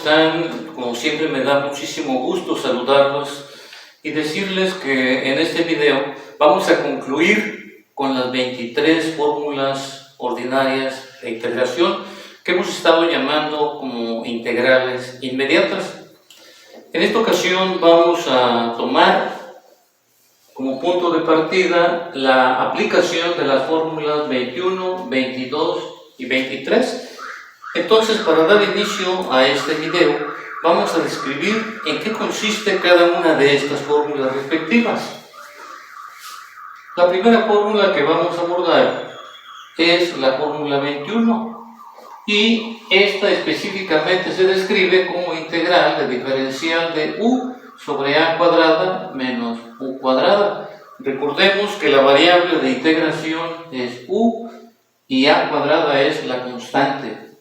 están? Como siempre me da muchísimo gusto saludarlos y decirles que en este video vamos a concluir con las 23 fórmulas ordinarias de integración que hemos estado llamando como integrales inmediatas. En esta ocasión vamos a tomar como punto de partida la aplicación de las fórmulas 21, 22 y 23. Entonces, para dar inicio a este video, vamos a describir en qué consiste cada una de estas fórmulas respectivas. La primera fórmula que vamos a abordar es la fórmula 21 y esta específicamente se describe como integral de diferencial de u sobre a cuadrada menos u cuadrada. Recordemos que la variable de integración es u y a cuadrada es la constante.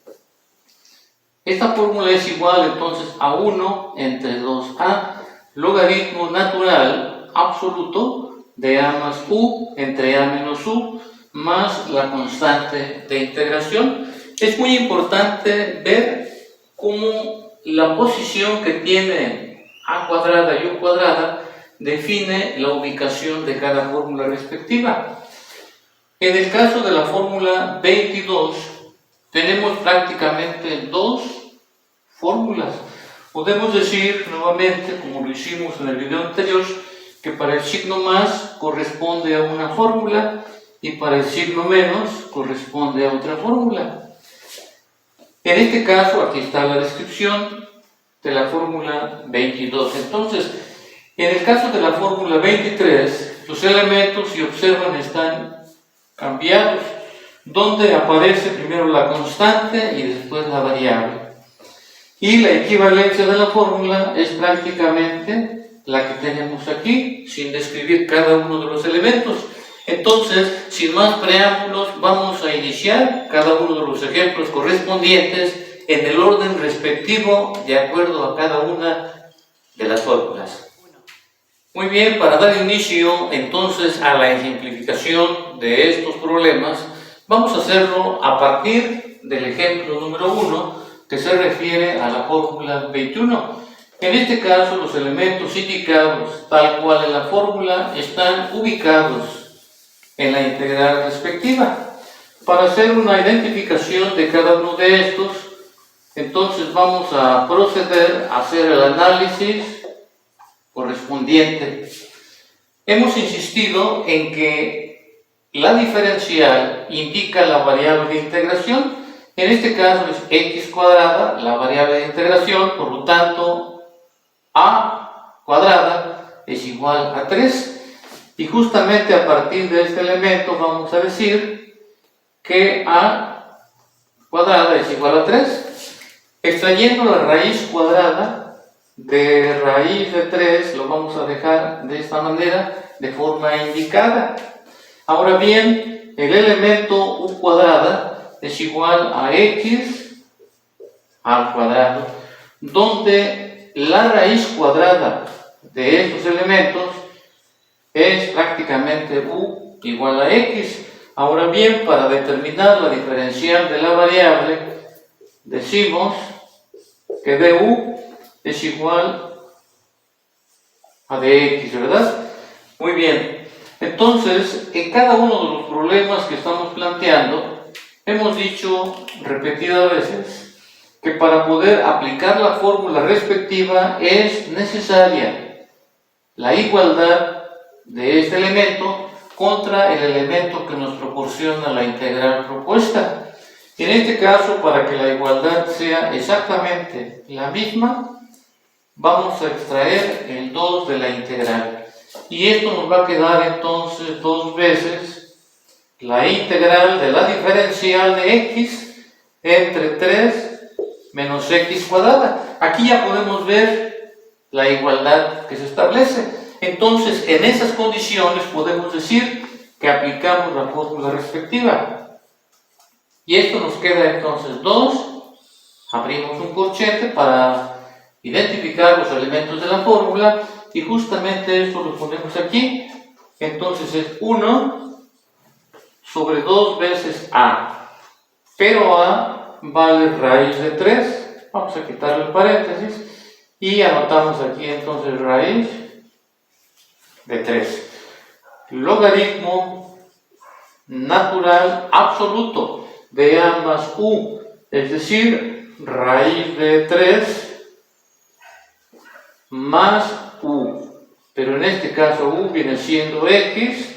Esta fórmula es igual entonces a 1 entre 2a logaritmo natural absoluto de a más u entre a menos u más la constante de integración. Es muy importante ver cómo la posición que tiene a cuadrada y u cuadrada define la ubicación de cada fórmula respectiva. En el caso de la fórmula 22, tenemos prácticamente dos fórmulas. Podemos decir nuevamente, como lo hicimos en el video anterior, que para el signo más corresponde a una fórmula y para el signo menos corresponde a otra fórmula. En este caso, aquí está la descripción de la fórmula 22. Entonces, en el caso de la fórmula 23, los elementos, si observan, están cambiados, donde aparece primero la constante y después la variable. Y la equivalencia de la fórmula es prácticamente la que tenemos aquí, sin describir cada uno de los elementos. Entonces, sin más preámbulos, vamos a iniciar cada uno de los ejemplos correspondientes en el orden respectivo de acuerdo a cada una de las fórmulas. Muy bien, para dar inicio entonces a la ejemplificación de estos problemas, vamos a hacerlo a partir del ejemplo número 1, que se refiere a la fórmula 21. En este caso, los elementos indicados, tal cual en la fórmula, están ubicados en la integral respectiva. Para hacer una identificación de cada uno de estos, entonces vamos a proceder a hacer el análisis correspondiente. Hemos insistido en que la diferencial indica la variable de integración. En este caso es x cuadrada, la variable de integración, por lo tanto a cuadrada es igual a 3. Y justamente a partir de este elemento vamos a decir que a cuadrada es igual a 3. Extrayendo la raíz cuadrada de raíz de 3, lo vamos a dejar de esta manera, de forma indicada. Ahora bien, el elemento u cuadrada es igual a x al cuadrado, donde la raíz cuadrada de estos elementos es prácticamente u igual a x. Ahora bien, para determinar la diferencial de la variable, decimos que du es igual a dx, ¿verdad? Muy bien. Entonces, en cada uno de los problemas que estamos planteando, hemos dicho repetidas veces que para poder aplicar la fórmula respectiva es necesaria la igualdad de este elemento contra el elemento que nos proporciona la integral propuesta. En este caso, para que la igualdad sea exactamente la misma, vamos a extraer el 2 de la integral. Y esto nos va a quedar entonces 2 veces la integral de la diferencial de x entre 3 menos x cuadrada. Aquí ya podemos ver la igualdad que se establece. Entonces, en esas condiciones podemos decir que aplicamos la fórmula respectiva. Y esto nos queda entonces 2. Abrimos un corchete para identificar los elementos de la fórmula y justamente esto lo ponemos aquí. Entonces es 1 sobre 2 veces a. Pero a vale raíz de 3. Vamos a quitar el paréntesis y anotamos aquí entonces raíz de 3. Logaritmo natural absoluto de a más u, es decir, raíz de 3 más u, pero en este caso u viene siendo x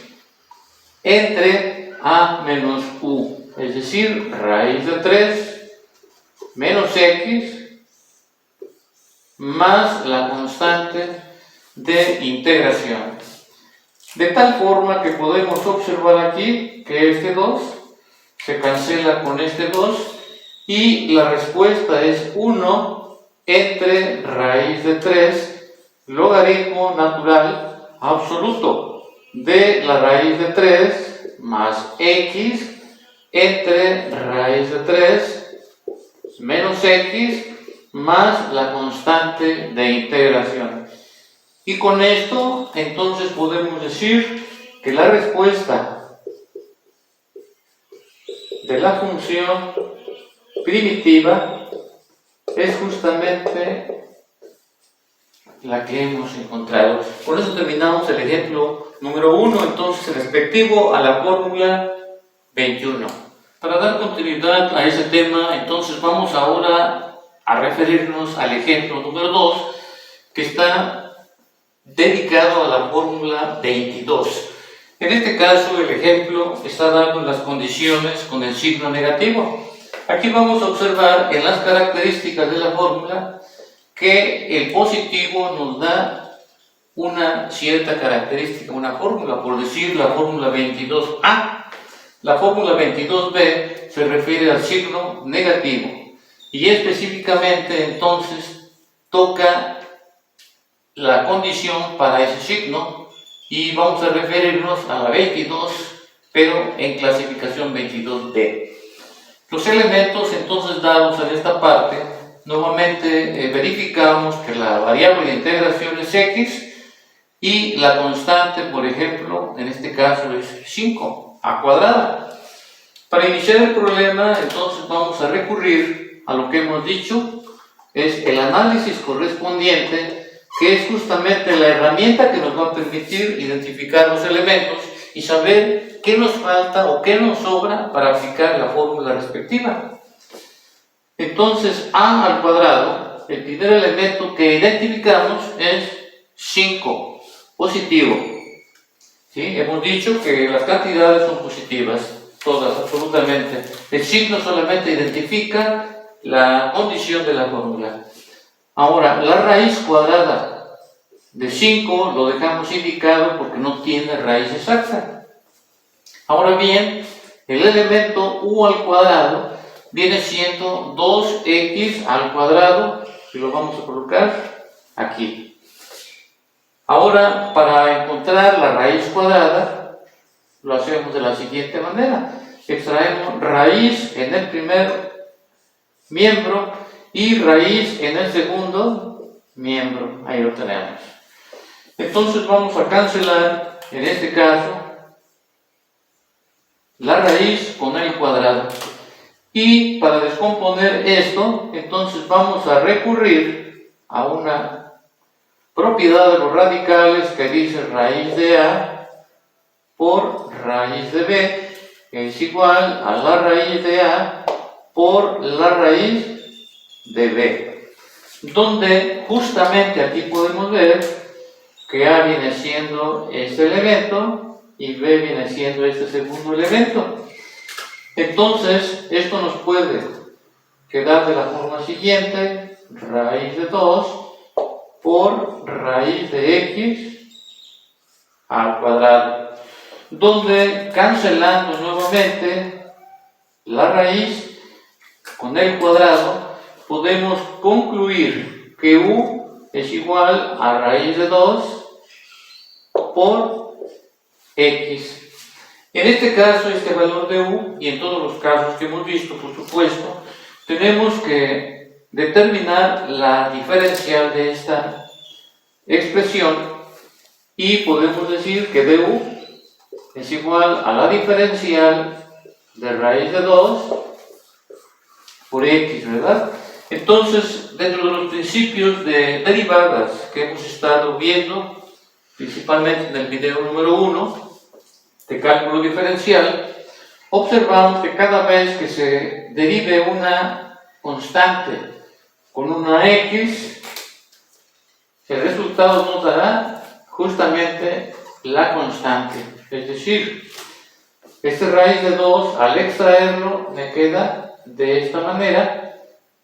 entre a menos u, es decir, raíz de 3 menos x más la constante de integración. De tal forma que podemos observar aquí que este 2 se cancela con este 2 y la respuesta es 1 entre raíz de 3 logaritmo natural absoluto de la raíz de 3 más x entre raíz de 3 menos x más la constante de integración. Y con esto entonces podemos decir que la respuesta de la función primitiva es justamente la que hemos encontrado. Con eso terminamos el ejemplo número 1, entonces respectivo a la fórmula 21. Para dar continuidad a ese tema, entonces vamos ahora a referirnos al ejemplo número 2, que está dedicado a la fórmula 22. En este caso, el ejemplo está dando las condiciones con el signo negativo. Aquí vamos a observar en las características de la fórmula que el positivo nos da una cierta característica, una fórmula, por decir la fórmula 22a. La fórmula 22b se refiere al signo negativo y específicamente entonces toca la condición para ese signo y vamos a referirnos a la 22, pero en clasificación 22b. Los elementos entonces dados en esta parte, nuevamente verificamos que la variable de integración es x y la constante, por ejemplo, en este caso es 5 a cuadrada. Para iniciar el problema, entonces vamos a recurrir a lo que hemos dicho, es el análisis correspondiente, que es justamente la herramienta que nos va a permitir identificar los elementos y saber qué nos falta o qué nos sobra para aplicar la fórmula respectiva. Entonces, a al cuadrado, el primer elemento que identificamos es 5, positivo. ¿Sí? Hemos dicho que las cantidades son positivas, todas, absolutamente. El signo solamente identifica la condición de la fórmula. Ahora, la raíz cuadrada de 5 lo dejamos indicado porque no tiene raíz exacta. Ahora bien, el elemento u al cuadrado viene siendo 2x al cuadrado, y lo vamos a colocar aquí. Ahora, para encontrar la raíz cuadrada, lo hacemos de la siguiente manera. Extraemos raíz en el primer miembro y raíz en el segundo miembro. Ahí lo tenemos. Entonces vamos a cancelar, en este caso, la raíz con el cuadrado. Y para descomponer esto, entonces vamos a recurrir a una propiedad de los radicales que dice raíz de a por raíz de b es igual a la raíz de a por la raíz de b, donde justamente aquí podemos ver que a viene siendo este elemento y b viene siendo este segundo elemento. Entonces, esto nos puede quedar de la forma siguiente: raíz de 2 por raíz de x al cuadrado, donde cancelando nuevamente la raíz con el cuadrado, podemos concluir que u es igual a raíz de 2 por x. En este caso, este valor de u, y en todos los casos que hemos visto, por supuesto, tenemos que determinar la diferencial de esta expresión y podemos decir que du es igual a la diferencial de raíz de 2 por x, ¿verdad? Entonces, dentro de los principios de derivadas que hemos estado viendo, principalmente en el video número 1, de cálculo diferencial, observamos que cada vez que se derive una constante con una x, el resultado nos dará justamente la constante. Es decir, este raíz de 2, al extraerlo, me queda de esta manera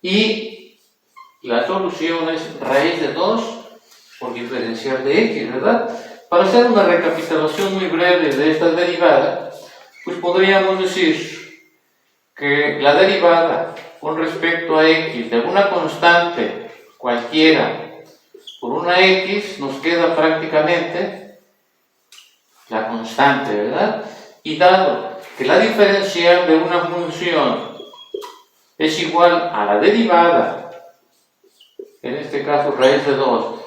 y la solución es raíz de 2 por diferencial de x, ¿verdad? Para hacer una recapitulación muy breve de esta derivada, pues podríamos decir que la derivada con respecto a x de una constante cualquiera por una x nos queda prácticamente la constante, ¿verdad? Y dado que la diferencial de una función es igual a la derivada, en este caso raíz de 2,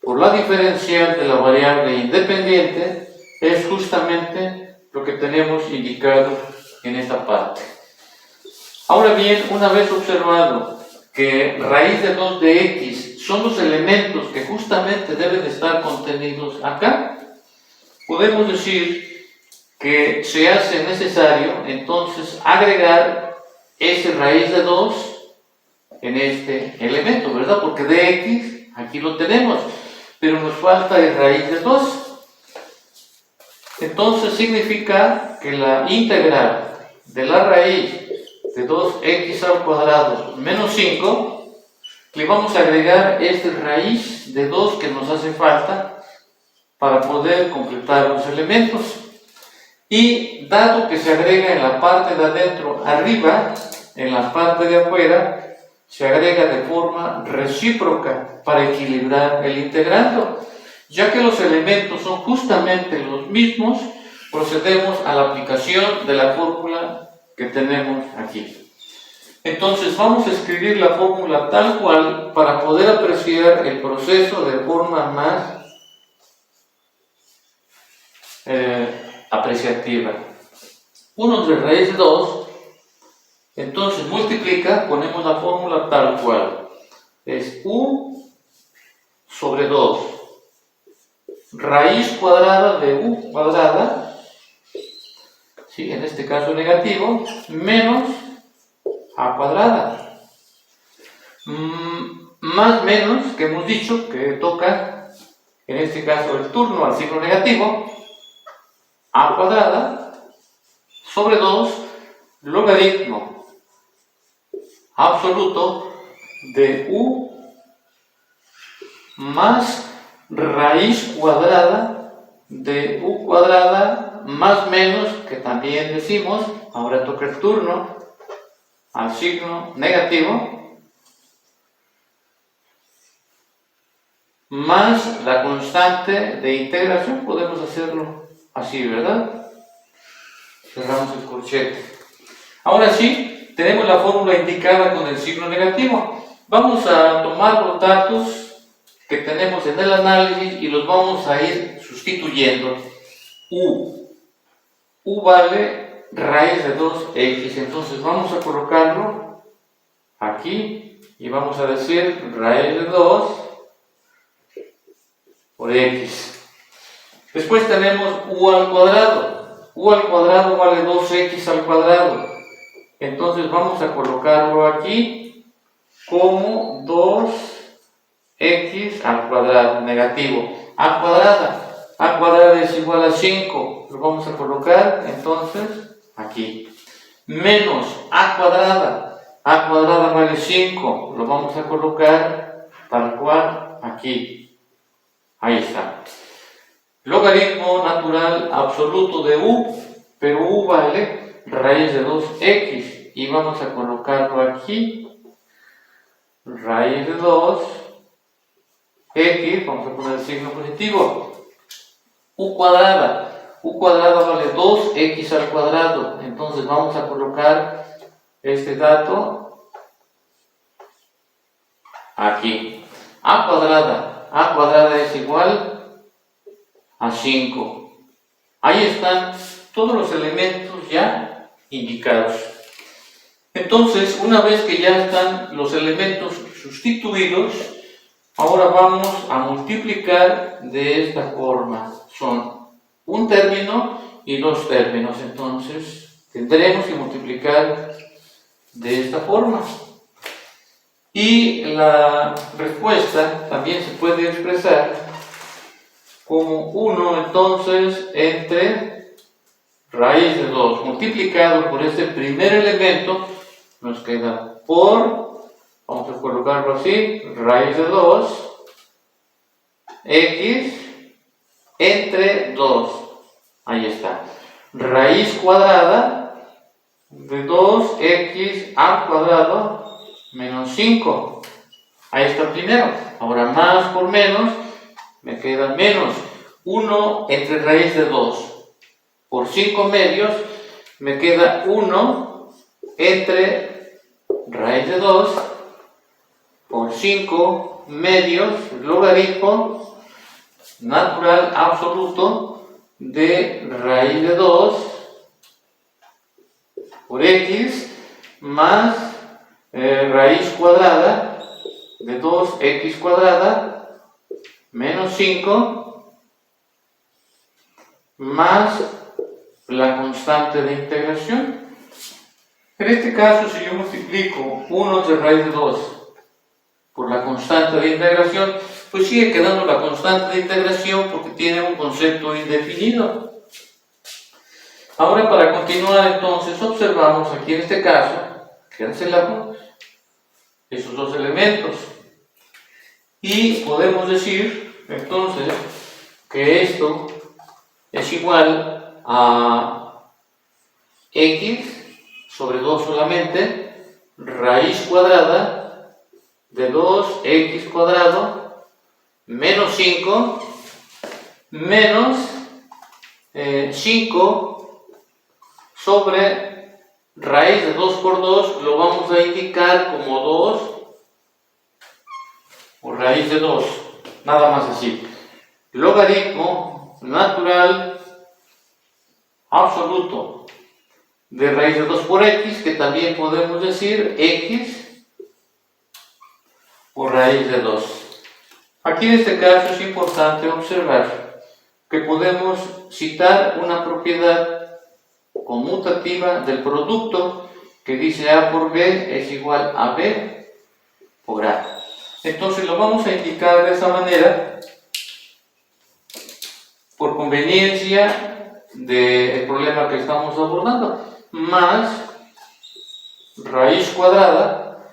por la diferencial de la variable independiente, es justamente lo que tenemos indicado en esta parte. Ahora bien, una vez observado que raíz de 2 de x son los elementos que justamente deben estar contenidos acá, podemos decir que se hace necesario entonces agregar ese raíz de 2 en este elemento, ¿verdad? Porque de x aquí lo tenemos, pero nos falta el raíz de 2. Entonces significa que la integral de la raíz de 2x al cuadrado menos 5, le vamos a agregar este raíz de 2 que nos hace falta para poder completar los elementos. Y dado que se agrega en la parte de adentro arriba, en la parte de afuera se agrega de forma recíproca para equilibrar el integrando. Ya que los elementos son justamente los mismos, procedemos a la aplicación de la fórmula que tenemos aquí. Entonces vamos a escribir la fórmula tal cual para poder apreciar el proceso de forma más apreciativa. 1 entre raíz de 2, entonces multiplica, ponemos la fórmula tal cual. Es u sobre 2, raíz cuadrada de u cuadrada, ¿sí? En este caso negativo, menos a cuadrada. Más menos, que hemos dicho que toca, en este caso el turno al signo negativo, a cuadrada, sobre 2, logaritmo absoluto de u más raíz cuadrada de u cuadrada más menos, que también decimos, ahora toca el turno al signo negativo, más la constante de integración. Podemos hacerlo así, ¿verdad? Cerramos el corchete. Ahora sí, tenemos la fórmula indicada con el signo negativo. Vamos a tomar los datos que tenemos en el análisis y los vamos a ir sustituyendo. U vale raíz de 2x, entonces vamos a colocarlo aquí y vamos a decir raíz de 2 por x. Después tenemos u al cuadrado. U al cuadrado vale 2x al cuadrado. Entonces vamos a colocarlo aquí como 2x al cuadrado, negativo. A cuadrada es igual a 5. Lo vamos a colocar entonces aquí. Menos a cuadrada vale 5. Lo vamos a colocar tal cual aquí. Ahí está. Logaritmo natural absoluto de u, pero u vale raíz de 2x y vamos a colocarlo aquí, raíz de 2x, vamos a poner el signo positivo. U cuadrada vale 2x al cuadrado, entonces vamos a colocar este dato aquí. A cuadrada es igual a 5. Ahí están todos los elementos ya indicados. Entonces, una vez que ya están los elementos sustituidos, ahora vamos a multiplicar de esta forma. Son un término y dos términos. Entonces, tendremos que multiplicar de esta forma. Y la respuesta también se puede expresar como 1 entonces entre raíz de 2 multiplicado por este primer elemento, nos queda por, vamos a colocarlo así, raíz de 2 x entre 2, ahí está, raíz cuadrada de 2x al cuadrado menos 5, ahí está el primero. Ahora más por menos, me queda menos 1 entre raíz de 2 por 5 medios, me queda 1 entre raíz de 2 por 5 medios, logaritmo natural absoluto de raíz de 2 por x más raíz cuadrada de 2x cuadrada menos 5 más la constante de integración. En este caso, si yo multiplico 1 entre raíz de 2 por la constante de integración, pues sigue quedando la constante de integración porque tiene un concepto indefinido. Ahora, para continuar, entonces, observamos aquí en este caso, cancelamos esos dos elementos y podemos decir, entonces, que esto es igual a x sobre 2 solamente, raíz cuadrada de 2x cuadrado menos 5 menos 5 sobre raíz de 2 por 2, lo vamos a indicar como 2 o raíz de 2, nada más así. Logaritmo natural absoluto de raíz de 2 por x, que también podemos decir x por raíz de 2. Aquí en este caso es importante observar que podemos citar una propiedad conmutativa del producto que dice A por B es igual a B por A. Entonces lo vamos a indicar de esa manera por conveniencia del problema que estamos abordando, más raíz cuadrada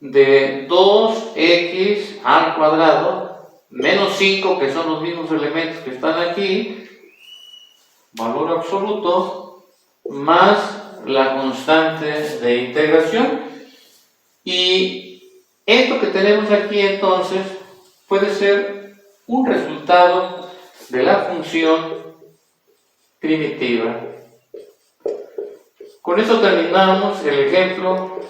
de 2x al cuadrado menos 5, que son los mismos elementos que están aquí, valor absoluto, más la constante de integración. Y esto que tenemos aquí entonces puede ser un resultado de la función primitiva. Con eso terminamos el ejemplo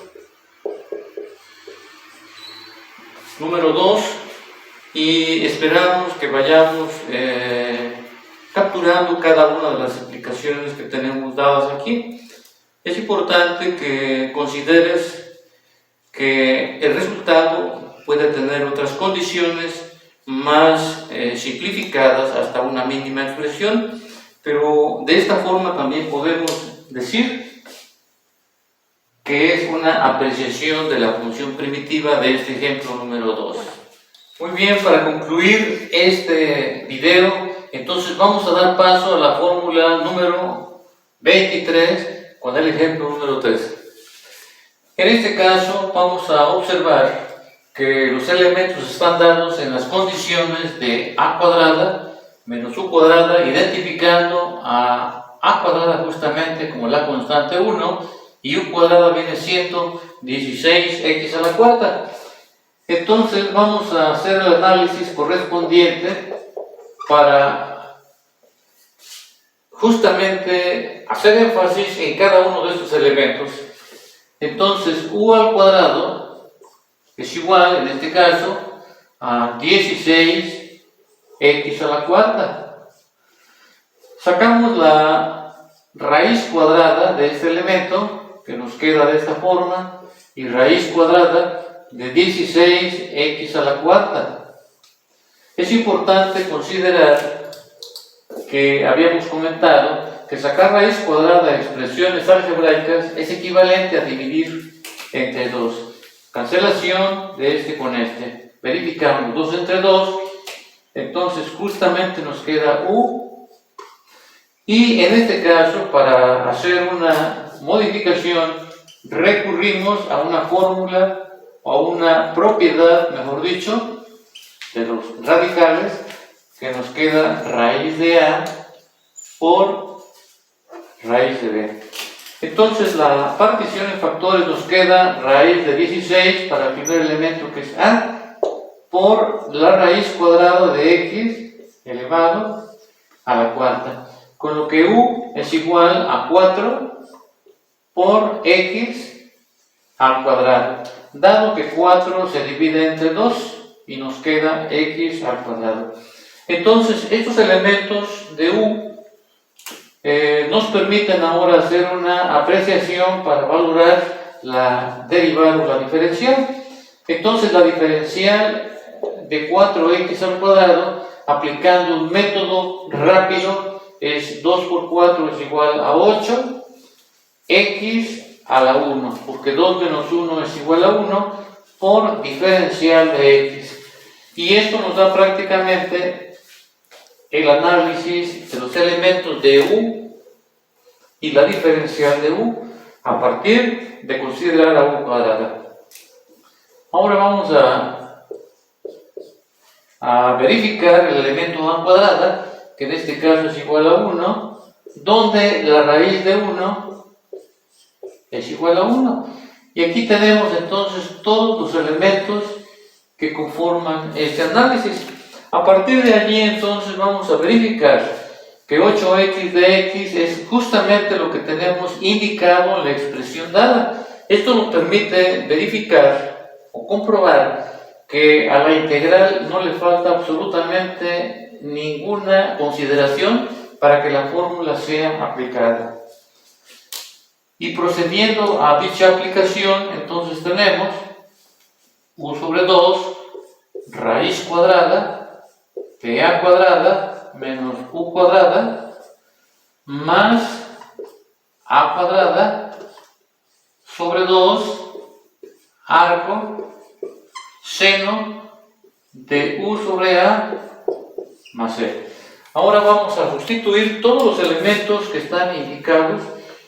número 2 y esperamos que vayamos capturando cada una de las explicaciones que tenemos dadas aquí. Es importante que consideres que el resultado puede tener otras condiciones más simplificadas hasta una mínima expresión, pero de esta forma también podemos decir que es una apreciación de la función primitiva de este ejemplo número 2. Muy bien, para concluir este video, entonces vamos a dar paso a la fórmula número 23 con el ejemplo número 3. En este caso vamos a observar que los elementos están dados en las condiciones de a cuadrada menos u cuadrada, identificando a cuadrada justamente como la constante 1 y u cuadrada viene siendo 16x a la cuarta. Entonces vamos a hacer el análisis correspondiente para justamente hacer énfasis en cada uno de estos elementos. Entonces u al cuadrado es igual, en este caso, a 16x a la cuarta. Sacamos la raíz cuadrada de este elemento que nos queda de esta forma, y raíz cuadrada de 16x a la cuarta. Es importante considerar que habíamos comentado que sacar raíz cuadrada de expresiones algebraicas es equivalente a dividir entre 2. Cancelación de este con este. Verificamos 2 entre 2, entonces justamente nos queda u. Y en este caso, para hacer una modificación, recurrimos a una fórmula o a una propiedad, mejor dicho, de los radicales, que nos queda raíz de a por raíz de b. Entonces la partición en factores nos queda raíz de 16 para el primer elemento, que es a, por la raíz cuadrada de x elevado a la cuarta, con lo que u es igual a 4 por x al cuadrado, dado que 4 se divide entre 2 y nos queda x al cuadrado. Entonces estos elementos de u nos permiten ahora hacer una apreciación para valorar la derivada o la diferencial. Entonces la diferencial de 4x al cuadrado, aplicando un método rápido, es 2 por 4 es igual a 8, x a la 1, porque 2 menos 1 es igual a 1, por diferencial de x. Y esto nos da prácticamente el análisis de los elementos de u y la diferencial de u a partir de considerar a u cuadrada. Ahora vamos a verificar el elemento a cuadrada, que en este caso es igual a 1, donde la raíz de 1 es igual a 1. Y aquí tenemos entonces todos los elementos que conforman este análisis. A partir de allí entonces vamos a verificar que 8x de x es justamente lo que tenemos indicado en la expresión dada. Esto nos permite verificar o comprobar que a la integral no le falta absolutamente ninguna consideración para que la fórmula sea aplicada. Y procediendo a dicha aplicación, entonces tenemos u sobre 2 raíz cuadrada de a cuadrada menos u cuadrada más a cuadrada sobre 2 arco seno de u sobre a más c. Ahora vamos a sustituir todos los elementos que están indicados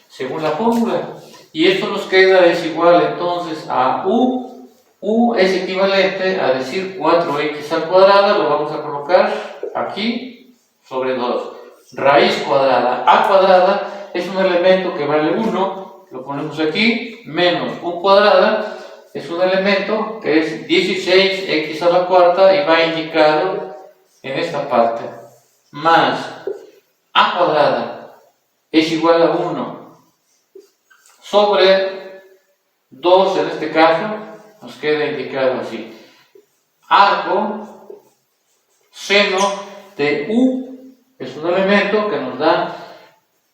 según la fórmula, y esto nos queda es igual entonces a u es equivalente a decir 4x al cuadrado, lo vamos a colocar aquí sobre 2, raíz cuadrada a cuadrada es un elemento que vale 1, lo ponemos aquí, menos u cuadrada es un elemento que es 16x a la cuarta y va indicado en esta parte, más a cuadrada es igual a 1 sobre 2, en este caso nos queda indicado así, arco seno de u es un elemento que nos da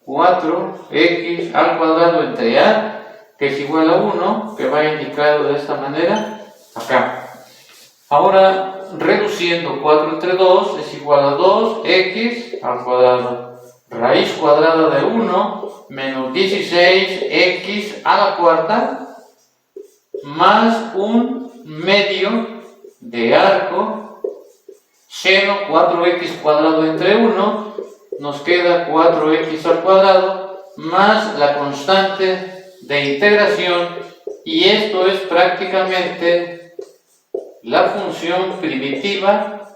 4x al cuadrado entre a, que es igual a 1, que va indicado de esta manera acá. Ahora reduciendo 4 entre 2 es igual a 2x al cuadrado, raíz cuadrada de 1 menos 16x a la cuarta más un medio de arco seno 4x cuadrado entre 1, nos queda 4x al cuadrado más la constante de integración, y esto es prácticamente la función primitiva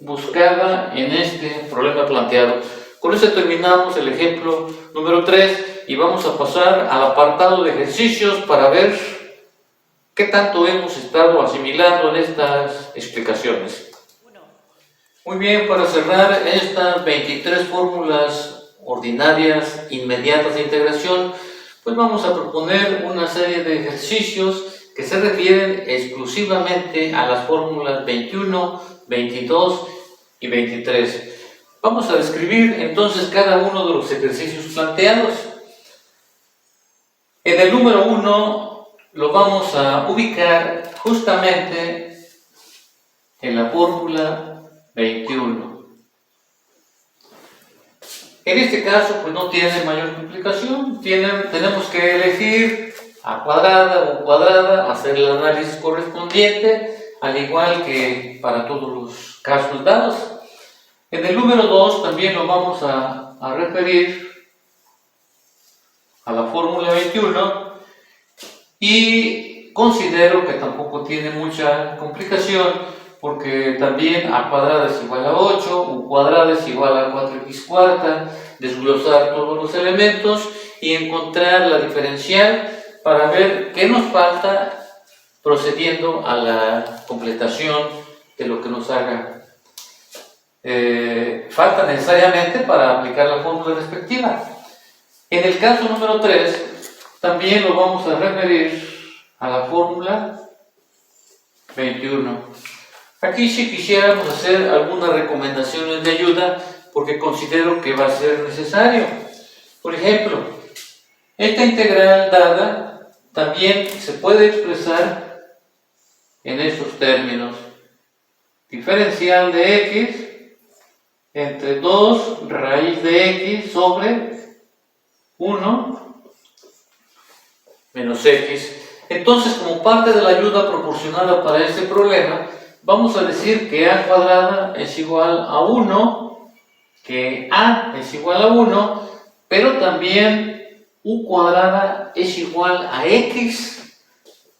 buscada en este problema planteado. Con eso terminamos el ejemplo número 3 y vamos a pasar al apartado de ejercicios para ver qué tanto hemos estado asimilando en estas explicaciones. Muy bien, para cerrar estas 23 fórmulas ordinarias inmediatas de integración, pues vamos a proponer una serie de ejercicios que se refieren exclusivamente a las fórmulas 21, 22 y 23. Vamos a describir entonces cada uno de los ejercicios planteados. En el número 1 lo vamos a ubicar justamente en la fórmula 21. En este caso, pues no tiene mayor complicación. Tenemos que elegir a cuadrada o cuadrada, hacer el análisis correspondiente, al igual que para todos los casos dados. En el número 2 también lo vamos a referir a la fórmula 21 y considero que tampoco tiene mucha complicación, porque también a cuadrada es igual a 8, u cuadrada es igual a 4x cuarta, desglosar todos los elementos y encontrar la diferencial para ver qué nos falta procediendo a la completación de lo que nos haga falta necesariamente para aplicar la fórmula respectiva. En el caso número 3, también lo vamos a referir a la fórmula 21. Aquí sí quisiéramos hacer algunas recomendaciones de ayuda porque considero que va a ser necesario. Por ejemplo, esta integral dada también se puede expresar en estos términos. Diferencial de x entre 2 raíz de x sobre 1 menos x. Entonces, como parte de la ayuda proporcionada para este problema, vamos a decir que a cuadrada es igual a 1, que a es igual a 1, pero también u cuadrada es igual a x.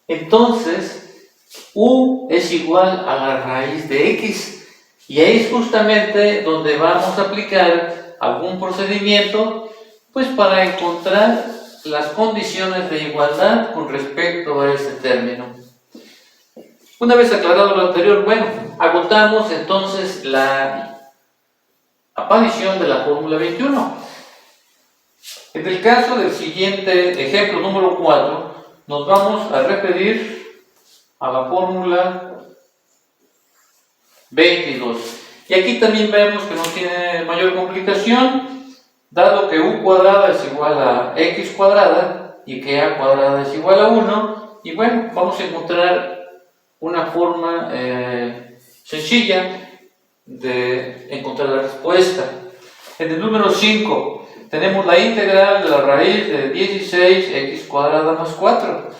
Entonces, u es igual a la raíz de x. Y ahí es justamente donde vamos a aplicar algún procedimiento, pues para encontrar las condiciones de igualdad con respecto a este término. Una vez aclarado lo anterior, bueno, agotamos entonces la aparición de la fórmula 21. En el caso del siguiente ejemplo número 4, nos vamos a referir a la fórmula 22. Y aquí también vemos que no tiene mayor complicación, dado que u cuadrada es igual a x cuadrada y que a cuadrada es igual a 1. Y bueno, vamos a encontrar una forma sencilla de encontrar la respuesta. En el número 5 tenemos la integral de la raíz de 16x cuadrada más 4.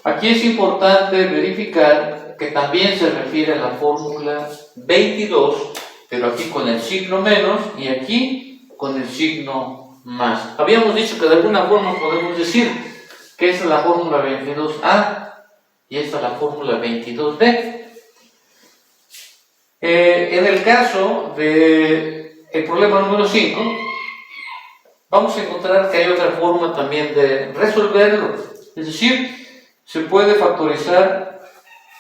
Aquí es importante verificar que también se refiere a la fórmula 22, pero aquí con el signo menos y aquí con el signo más. Habíamos dicho que de alguna forma podemos decir que esta es la fórmula 22a y esta es la fórmula 22b. En el caso del problema número 5, vamos a encontrar que hay otra forma también de resolverlo. Es decir, se puede factorizar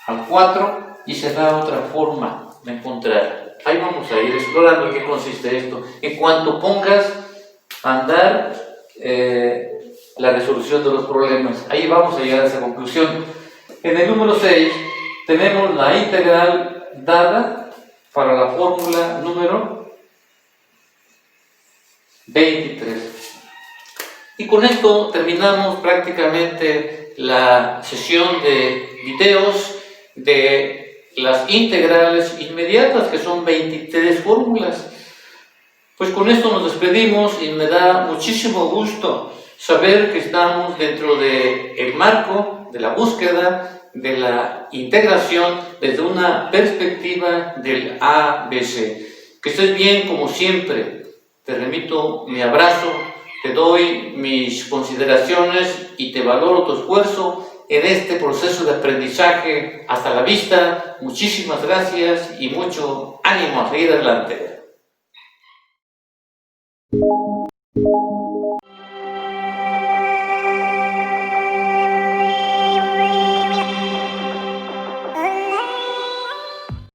al 4 y se da otra forma de encontrar. Ahí vamos a ir explorando en qué consiste esto. En cuanto pongas a andar la resolución de los problemas, ahí vamos a llegar a esa conclusión. En el número 6 tenemos la integral dada para la fórmula número 23. Y con esto terminamos prácticamente la sesión de videos de las integrales inmediatas, que son 23 fórmulas. Pues con esto nos despedimos y me da muchísimo gusto saber que estamos dentro del marco de la búsqueda de la integración desde una perspectiva del ABC. Que estés bien como siempre. Te remito mi abrazo, te doy mis consideraciones y te valoro tu esfuerzo en este proceso de aprendizaje. Hasta la vista, muchísimas gracias y mucho ánimo a seguir adelante.